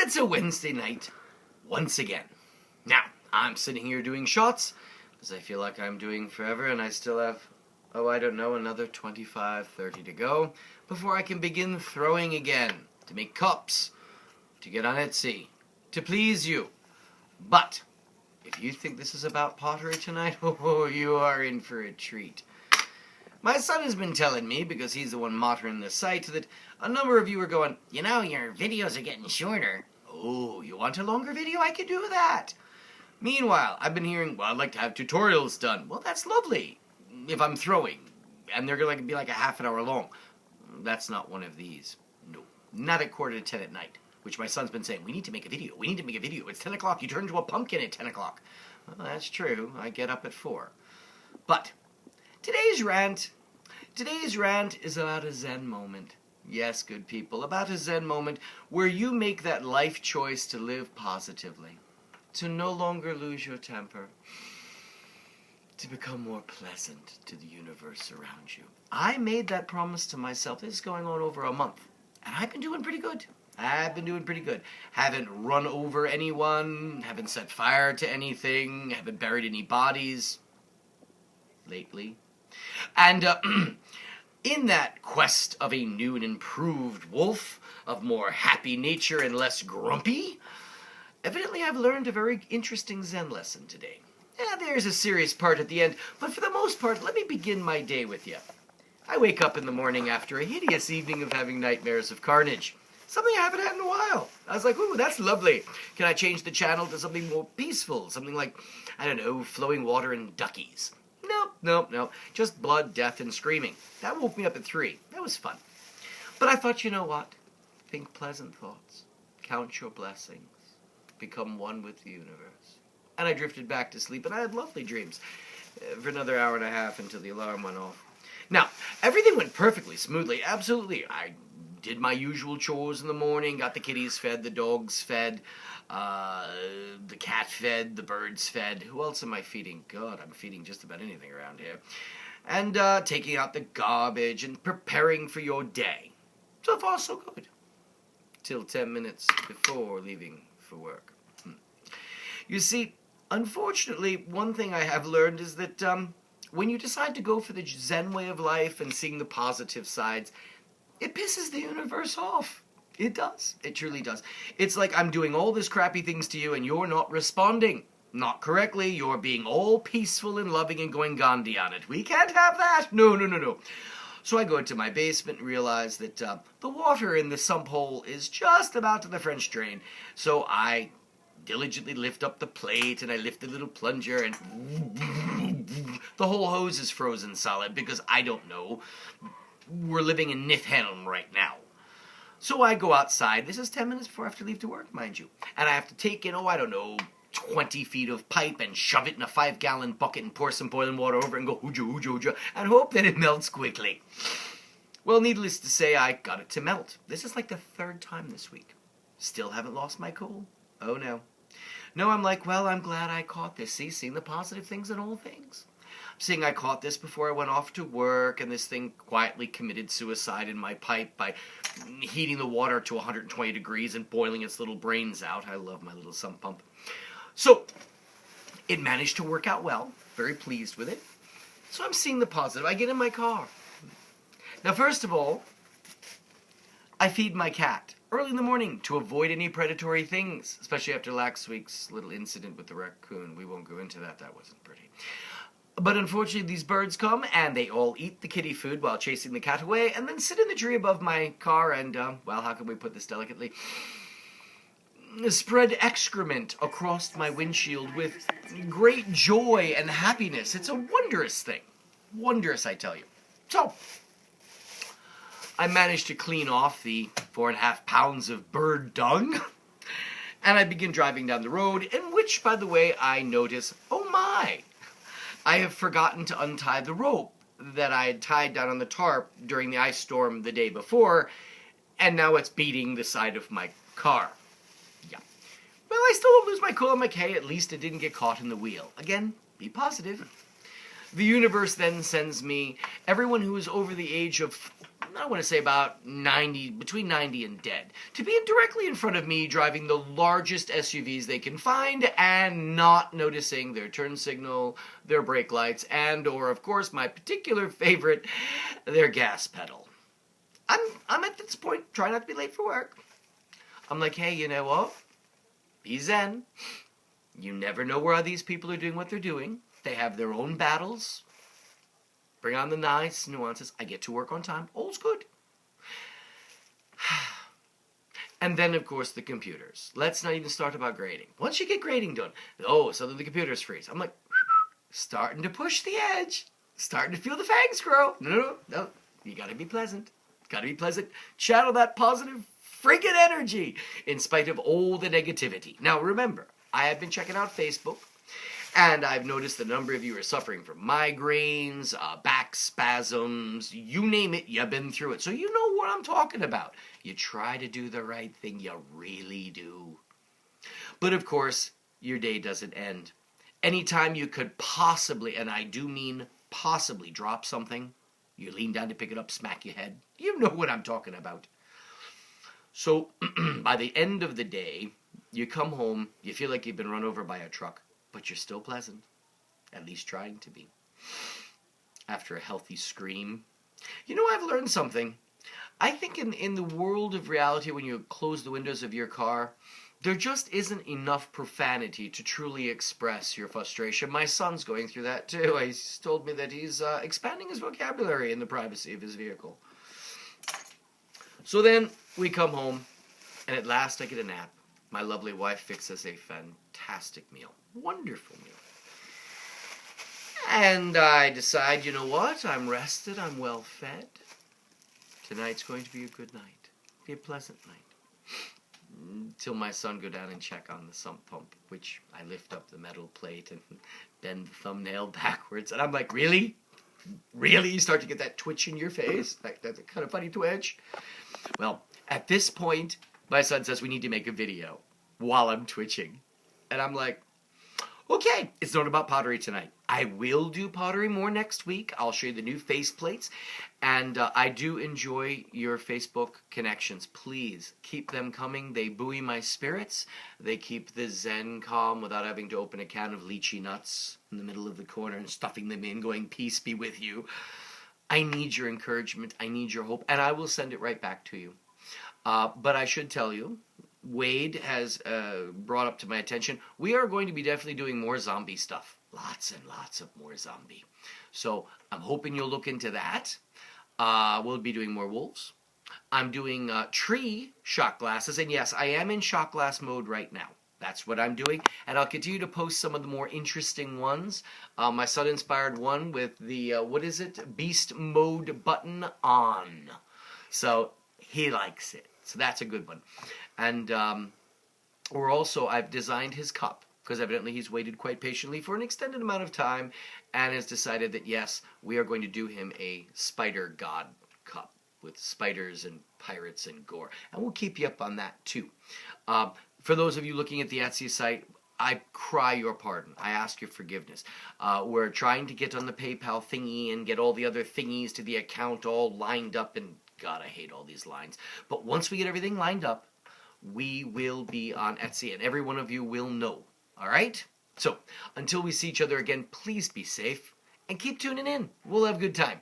it's a Wednesday night once again. Now, I'm sitting here doing shots, as I feel like I'm doing forever, and I still have, I don't know, another 25, 30 to go, before I can begin throwing again, to make cups, to get on Etsy, to please you. But, if you think this is about pottery tonight, oh, you are in for a treat. My son has been telling me, because he's the one monitoring the site, that a number of you are going, you know, your videos are getting shorter. Oh, you want a longer video? I can do that. Meanwhile, I've been hearing, well, I'd like to have tutorials done. Well, that's lovely, if I'm throwing, and they're going to be like a half an hour long. That's not one of these. No, not at 9:45 at night, which my son's been saying, we need to make a video, we need to make a video. It's 10 o'clock, you turn into a pumpkin at 10 o'clock. Well, that's true, I get up at 4. But today's rant is about a Zen moment. Yes, good people, about a Zen moment where you make that life choice to live positively, to no longer lose your temper, to become more pleasant to the universe around you. I made that promise to myself. This is going on over a month, and I've been doing pretty good. Haven't run over anyone, haven't set fire to anything, haven't buried any bodies lately. And in that quest of a new and improved wolf, of more happy nature and less grumpy, evidently I've learned a very interesting Zen lesson today. Yeah, there's a serious part at the end, but for the most part, let me begin my day with you. I wake up in the morning after a hideous evening of having nightmares of carnage. Something I haven't had in a while. I was like, ooh, that's lovely. Can I change the channel to something more peaceful? Something like, I don't know, flowing water and duckies. Nope. Just blood, death, and screaming. That woke me up at 3. That was fun. But I thought, you know what? Think pleasant thoughts. Count your blessings. Become one with the universe. And I drifted back to sleep, and I had lovely dreams for another hour and a half until the alarm went off. Now, everything went perfectly smoothly. Absolutely. I did my usual chores in the morning, got the kitties fed, the dogs fed, the cat fed, the birds fed. Who else am I feeding? God, I'm feeding just about anything around here. And taking out the garbage and preparing for your day. So far, so good. Till 10 minutes before leaving for work. You see, unfortunately, one thing I have learned is that when you decide to go for the Zen way of life and seeing the positive sides, it pisses the universe off. It does. It truly does. It's like I'm doing all these crappy things to you and you're not responding. Not correctly. You're being all peaceful and loving and going Gandhi on it. We can't have that. No. So I go into my basement and realize that the water in the sump hole is just about to the French drain. So I diligently lift up the plate and I lift the little plunger and the whole hose is frozen solid because I don't know. We're living in Niflheim right now. So I go outside. This is 10 minutes before I have to leave to work, mind you. And I have to take in, 20 feet of pipe and shove it in a 5-gallon bucket and pour some boiling water over it and go hooja, and hope that it melts quickly. Well, needless to say, I got it to melt. This is like the 3rd time this week. Still haven't lost my cool. Oh, no. No, I'm like, well, I'm glad I caught this. See, seeing the positive things in all things. Seeing I caught this before I went off to work, and this thing quietly committed suicide in my pipe by heating the water to 120 degrees and boiling its little brains out. I love my little sump pump. So, it managed to work out well. Very pleased with it. So I'm seeing the positive. I get in my car. Now, first of all, I feed my cat early in the morning to avoid any predatory things, especially after last week's little incident with the raccoon. We won't go into that. That wasn't pretty. But unfortunately, these birds come, and they all eat the kitty food while chasing the cat away, and then sit in the tree above my car and, how can we put this delicately? Spread excrement across my windshield with great joy and happiness. It's a wondrous thing. Wondrous, I tell you. So, I managed to clean off the 4.5 pounds of bird dung, and I begin driving down the road, in which, by the way, I notice, oh my, I have forgotten to untie the rope that I had tied down on the tarp during the ice storm the day before, and now it's beating the side of my car. Yeah. Well, I still won't lose my cool. I'm like, hey, at least it didn't get caught in the wheel. Again, be positive. The universe then sends me everyone who is over the age of I want to say about 90, between 90 and dead, to be directly in front of me driving the largest SUVs they can find and not noticing their turn signal, their brake lights, and or, of course, my particular favorite, their gas pedal. I'm at this point trying not to be late for work. I'm like, hey, you know what? Be zen. You never know where these people are doing what they're doing. They have their own battles. Bring on the nice nuances. I get to work on time. All's good. And then, of course, the computers. Let's not even start about grading. Once you get grading done, suddenly the computers freeze. I'm like, starting to push the edge. Starting to feel the fangs grow. No. You gotta be pleasant. Gotta be pleasant. Channel that positive friggin' energy in spite of all the negativity. Now, remember, I have been checking out Facebook. And I've noticed the number of you are suffering from migraines, back spasms, you name it, you've been through it. So you know what I'm talking about. You try to do the right thing, you really do. But of course, your day doesn't end. Anytime you could possibly, and I do mean possibly, drop something, you lean down to pick it up, smack your head. You know what I'm talking about. So by the end of the day, you come home, you feel like you've been run over by a truck. But you're still pleasant, at least trying to be. After a healthy scream. You know, I've learned something. I think in the world of reality, when you close the windows of your car, there just isn't enough profanity to truly express your frustration. My son's going through that too. He's told me that he's expanding his vocabulary in the privacy of his vehicle. So then we come home, and at last I get a nap. My lovely wife fixes a fantastic meal. Wonderful meal. And I decide, you know what? I'm rested. I'm well fed. Tonight's going to be a good night. Be a pleasant night. Till my son go down and check on the sump pump, which I lift up the metal plate and bend the thumbnail backwards. And I'm like, really? Really? You start to get that twitch in your face? That's a kind of funny twitch. Well, at this point, my son says we need to make a video while I'm twitching. And I'm like, okay, it's not about pottery tonight. I will do pottery more next week. I'll show you the new faceplates. And I do enjoy your Facebook connections. Please keep them coming. They buoy my spirits. They keep the Zen calm without having to open a can of lychee nuts in the middle of the corner and stuffing them in, going, peace be with you. I need your encouragement. I need your hope. And I will send it right back to you. But I should tell you, Wade has brought up to my attention, we are going to be definitely doing more zombie stuff. Lots and lots of more zombie. So I'm hoping you'll look into that. We'll be doing more wolves. I'm doing tree shot glasses. And yes, I am in shot glass mode right now. That's what I'm doing. And I'll continue to post some of the more interesting ones. My son inspired one with the, Beast mode button on. So he likes it. So that's a good one. And I've designed his cup, because evidently he's waited quite patiently for an extended amount of time and has decided that, yes, we are going to do him a spider god cup with spiders and pirates and gore. And we'll keep you up on that too. For those of you looking at the Etsy site, I cry your pardon. I ask your forgiveness. We're trying to get on the PayPal thingy and get all the other thingies to the account all lined up, and God, I hate all these lines. But once we get everything lined up, we will be on Etsy, and every one of you will know. All right? So, until we see each other again, please be safe, and keep tuning in. We'll have a good time.